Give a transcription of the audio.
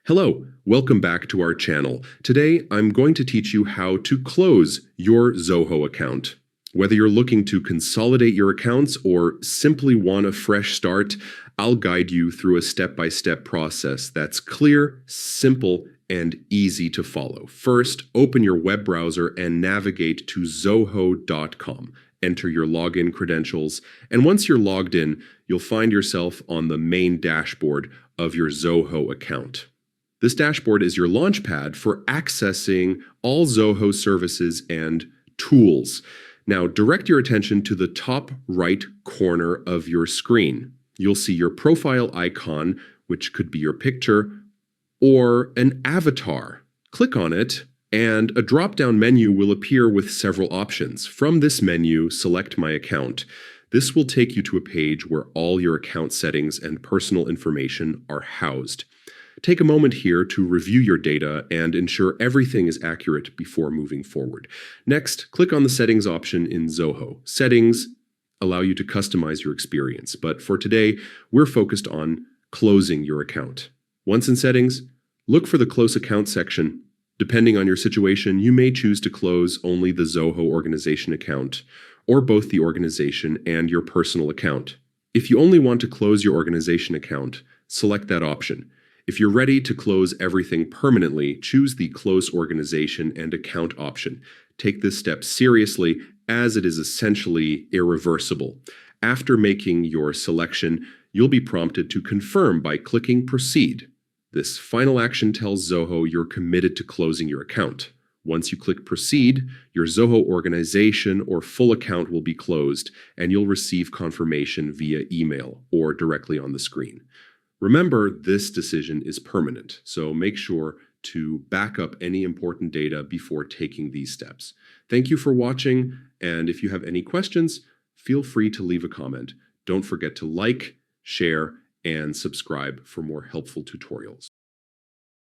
Hello, welcome back to our channel. Today, I'm going to teach you how to close your Zoho account. Whether you're looking to consolidate your accounts or simply want a fresh start, I'll guide you through a step-by-step process that's clear, simple, and easy to follow. First, open your web browser and navigate to zoho.com. Enter your login credentials, and once you're logged in, you'll find yourself on the main dashboard of your Zoho account. This dashboard is your launchpad for accessing all Zoho services and tools. Now, direct your attention to the top right corner of your screen. You'll see your profile icon, which could be your picture, or an avatar. Click on it, and a drop-down menu will appear with several options. From this menu, select My Account. This will take you to a page where all your account settings and personal information are housed. Take a moment here to review your data and ensure everything is accurate before moving forward. Next, click on the Settings option in Zoho. Settings allow you to customize your experience, but for today, we're focused on closing your account. Once in Settings, look for the Close Account section. Depending on your situation, you may choose to close only the Zoho organization account, or both the organization and your personal account. If you only want to close your organization account, select that option. If you're ready to close everything permanently, choose the Close Organization and Account option. Take this step seriously, as it is essentially irreversible. After making your selection, you'll be prompted to confirm by clicking Proceed. This final action tells Zoho you're committed to closing your account. Once you click Proceed, your Zoho organization or full account will be closed, and you'll receive confirmation via email or directly on the screen. Remember, this decision is permanent, so make sure to back up any important data before taking these steps. Thank you for watching, and if you have any questions, feel free to leave a comment. Don't forget to like, share, and subscribe for more helpful tutorials.